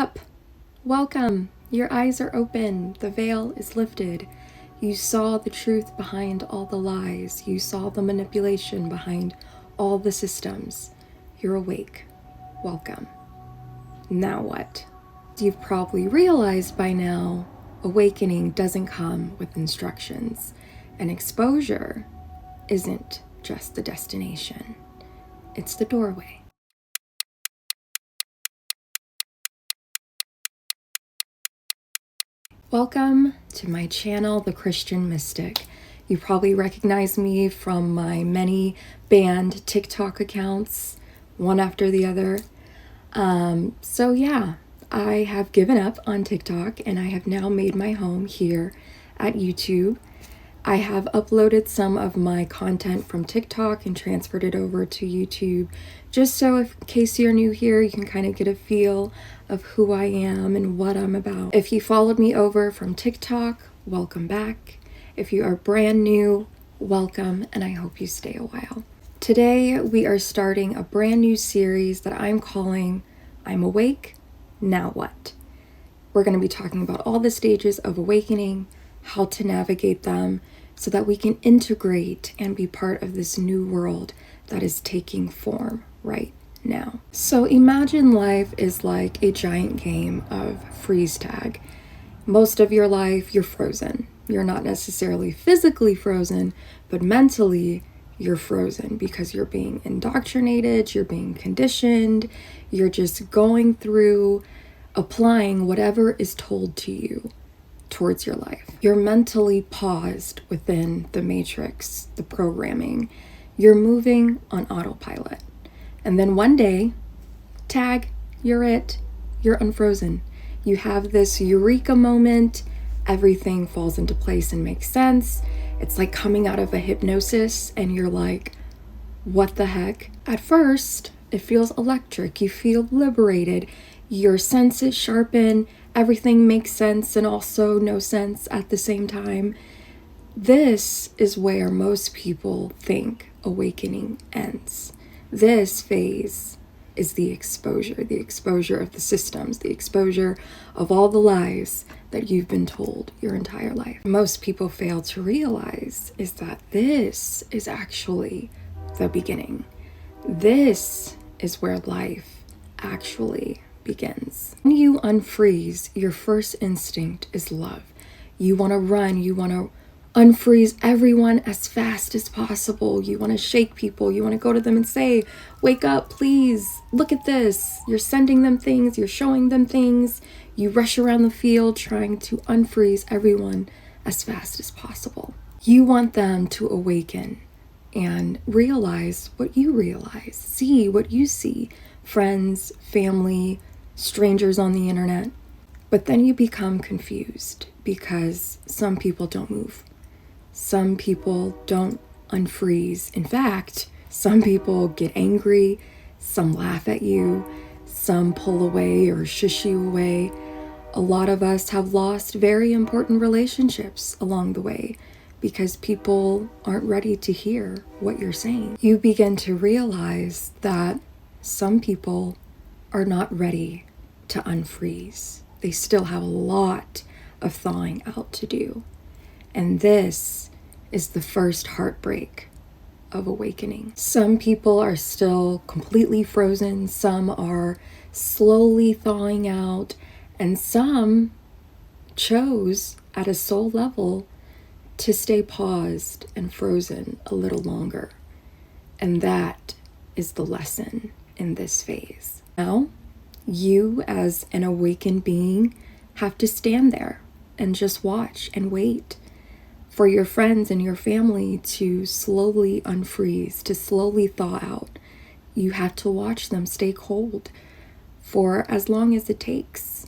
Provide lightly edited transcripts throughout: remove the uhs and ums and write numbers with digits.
up. Welcome. Your eyes are open. The veil is lifted. You saw the truth behind all the lies. You saw the manipulation behind all the systems. You're awake. Welcome. Now what? You've probably realized by now, awakening doesn't come with instructions, and exposure isn't just the destination. It's the doorway. Welcome to my channel, The Christian Mystic. You probably recognize me from my many banned TikTok accounts, one after the other. So yeah, I have given up on TikTok and I have now made my home here at YouTube. I have uploaded some of my content from TikTok and transferred it over to YouTube, just so in case you're new here, you can kind of get a feel of who I am and what I'm about. If you followed me over from TikTok, welcome back. If you are brand new, welcome, and I hope you stay a while. Today, we are starting a brand new series that I'm calling I'm Awake, Now What? We're going to be talking about all the stages of awakening, how to navigate them, so that we can integrate and be part of this new world that is taking form right now. So imagine life is like a giant game of freeze tag. Most of your life, you're frozen. You're not necessarily physically frozen, but mentally, you're frozen because you're being indoctrinated, you're being conditioned, you're just going through, applying whatever is told to you towards your life. You're mentally paused within the matrix, the programming. You're moving on autopilot. And then one day, tag, you're it. You're unfrozen. You have this eureka moment. Everything falls into place and makes sense. It's like coming out of a hypnosis and you're like, what the heck? At first, it feels electric. You feel liberated. Your senses sharpen. Everything makes sense and also no sense at the same time. This is where most people think awakening ends. This phase is the exposure of the systems, the exposure of all the lies that you've been told your entire life. Most people fail to realize is that this is actually the beginning. This is where life actually begins. When you unfreeze, your first instinct is love. You want to run, you want to unfreeze everyone as fast as possible. You want to shake people, you want to go to them and say, wake up, please, look at this. You're sending them things, you're showing them things. You rush around the field trying to unfreeze everyone as fast as possible. You want them to awaken and realize what you realize, see what you see, friends, family, strangers on the internet. But then you become confused because some people don't move. Some people don't unfreeze. In fact, some people get angry, some laugh at you, some pull away or shush you away. A lot of us have lost very important relationships along the way because people aren't ready to hear what you're saying. You begin to realize that some people are not ready to unfreeze. They still have a lot of thawing out to do. And this is the first heartbreak of awakening. Some people are still completely frozen, some are slowly thawing out, and some chose at a soul level to stay paused and frozen a little longer. And that is the lesson in this phase. Now, you as an awakened being have to stand there and just watch and wait for your friends and your family to slowly unfreeze, to slowly thaw out. You have to watch them stay cold for as long as it takes,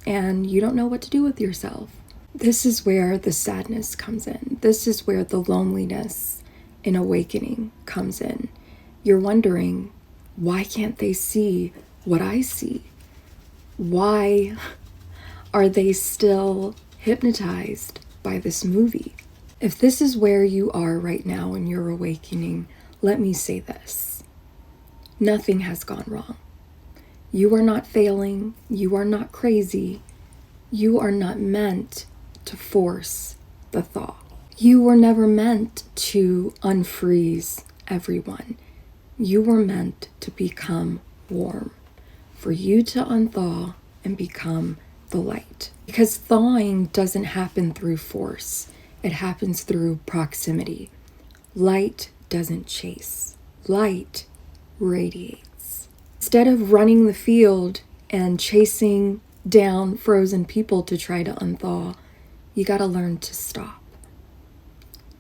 and you don't know what to do with yourself. This is where the sadness comes in. This is where the loneliness in awakening comes in. You're wondering, why can't they see what I see? Why are they still hypnotized by this movie? If this is where you are right now in your awakening, let me say this. Nothing has gone wrong. You are not failing. You are not crazy. You are not meant to force the thaw. You were never meant to unfreeze everyone. You were meant to become warm, for you to unthaw and become the light. Because thawing doesn't happen through force. It happens through proximity. Light doesn't chase. Light radiates. Instead of running the field and chasing down frozen people to try to unthaw, you gotta learn to stop.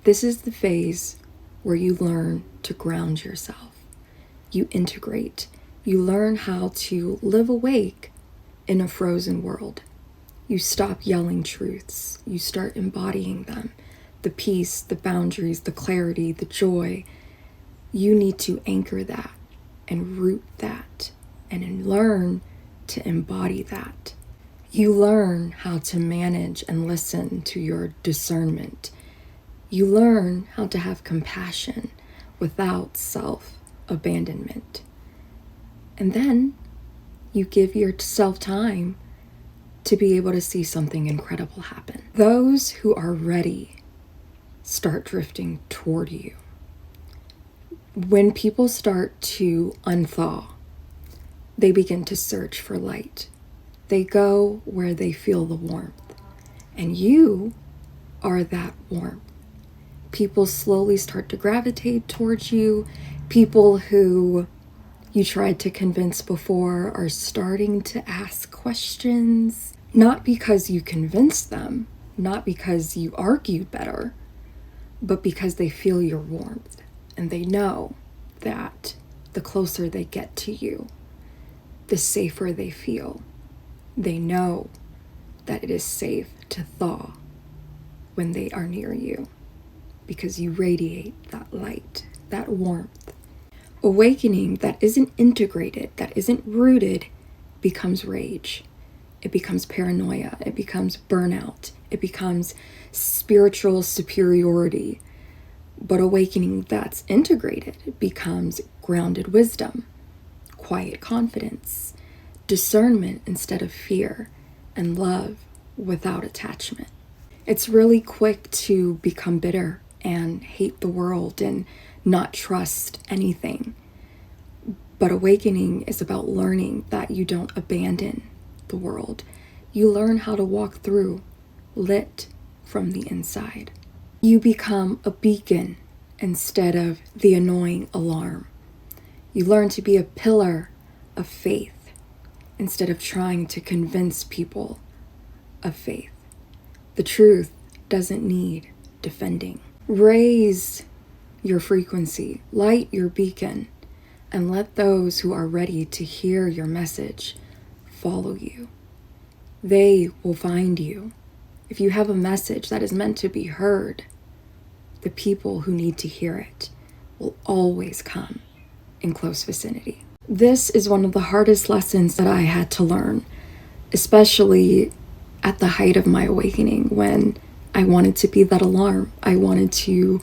This is the phase where you learn to ground yourself. You integrate. You learn how to live awake in a frozen world. You stop yelling truths. You start embodying them. The peace, the boundaries, the clarity, the joy. You need to anchor that and root that and learn to embody that. You learn how to manage and listen to your discernment. You learn how to have compassion without self-abandonment. And then you give yourself time to be able to see something incredible happen. Those who are ready start drifting toward you. When people start to unthaw, they begin to search for light. They go where they feel the warmth. And you are that warmth. People slowly start to gravitate towards you. People who you tried to convince before are starting to ask questions. Not because you convinced them, not because you argued better, but because they feel your warmth. And they know that the closer they get to you, the safer they feel. They know that it is safe to thaw when they are near you because you radiate that light, that warmth. Awakening that isn't integrated, that isn't rooted, becomes rage. It becomes paranoia. It becomes burnout. It becomes spiritual superiority. But awakening that's integrated becomes grounded wisdom, quiet confidence, discernment instead of fear, and love without attachment. It's really quick to become bitter and hate the world and not trust anything. But awakening is about learning that you don't abandon the world. You learn how to walk through, lit from the inside. You become a beacon instead of the annoying alarm. You learn to be a pillar of faith instead of trying to convince people of faith. The truth doesn't need defending. Raise your frequency, light your beacon, and let those who are ready to hear your message follow you. They will find you. If you have a message that is meant to be heard, the people who need to hear it will always come in close vicinity. This is one of the hardest lessons that I had to learn, especially at the height of my awakening when I wanted to be that alarm. I wanted to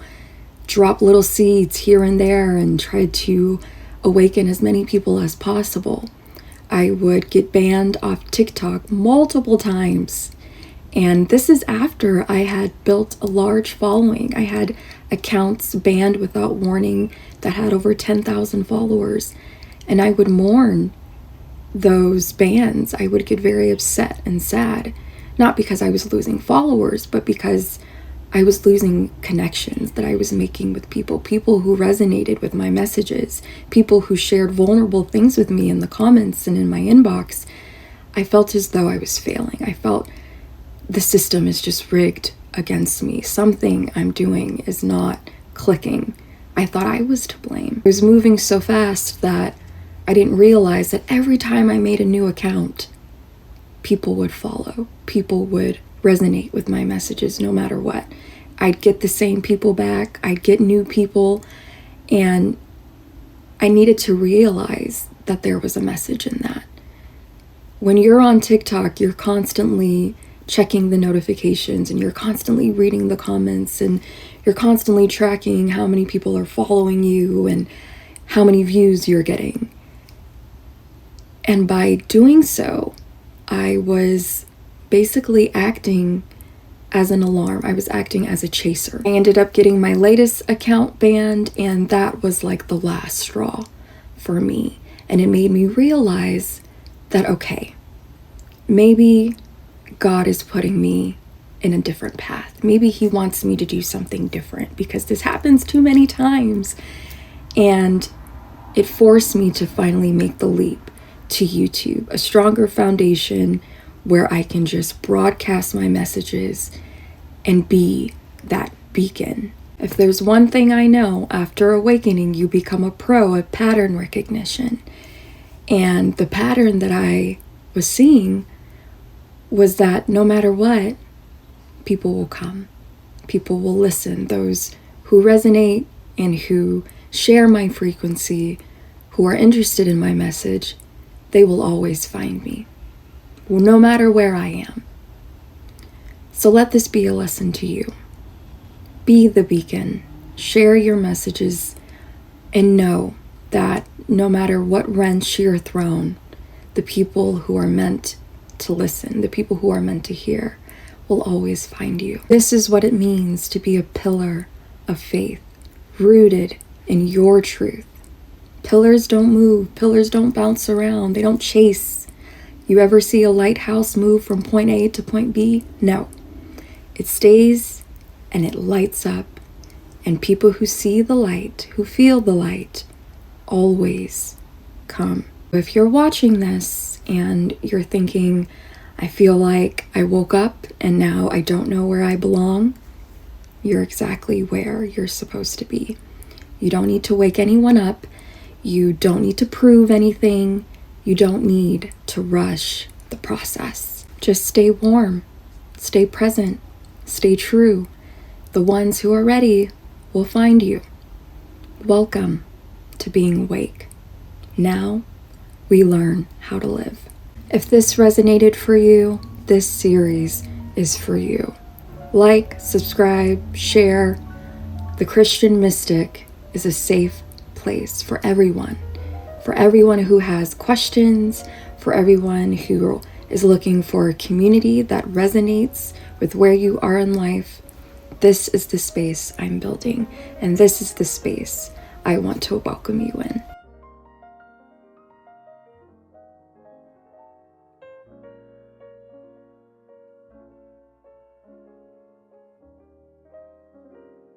drop little seeds here and there and try to awaken as many people as possible. I would get banned off TikTok multiple times. And this is after I had built a large following. I had accounts banned without warning that had over 10,000 followers. And I would mourn those bans. I would get very upset and sad. Not because I was losing followers, but because I was losing connections that I was making with people who resonated with my messages, people who shared vulnerable things with me in the comments and in my inbox. I felt as though I was failing. I felt the system is just rigged against me. Something I'm doing is not clicking. I thought I was to blame. I was moving so fast that I didn't realize that every time I made a new account, people would follow. People would resonate with my messages no matter what. I'd get the same people back. I'd get new people. And I needed to realize that there was a message in that. When you're on TikTok, you're constantly checking the notifications and you're constantly reading the comments and you're constantly tracking how many people are following you and how many views you're getting. And by doing so, I was basically acting as an alarm. I was acting as a chaser. I ended up getting my latest account banned, and that was like the last straw for me. And it made me realize that, okay, maybe God is putting me in a different path. Maybe he wants me to do something different, because this happens too many times. And it forced me to finally make the leap to YouTube, a stronger foundation where I can just broadcast my messages and be that beacon. If there's one thing I know, after awakening, you become a pro at pattern recognition. And the pattern that I was seeing was that no matter what, people will come. People will listen. Those who resonate and who share my frequency, who are interested in my message, they will always find me, no matter where I am. So let this be a lesson to you. Be the beacon. Share your messages, and know that no matter what wrench you're thrown, the people who are meant to listen, the people who are meant to hear, will always find you. This is what it means to be a pillar of faith, rooted in your truth. Pillars don't move. Pillars don't bounce around. They don't chase. You ever see a lighthouse move from point A to point B? No. It stays and it lights up. And people who see the light, who feel the light, always come. If you're watching this and you're thinking, I feel like I woke up and now I don't know where I belong, you're exactly where you're supposed to be. You don't need to wake anyone up. You don't need to prove anything. You don't need to rush the process. Just stay warm, stay present, stay true. The ones who are ready will find you. Welcome to being awake. Now we learn how to live. If this resonated for you, this series is for you. Like, subscribe, share. The Christian Mystic is a safe place for everyone who has questions, for everyone who is looking for a community that resonates with where you are in life. This is the space I'm building, and this is the space I want to welcome you in.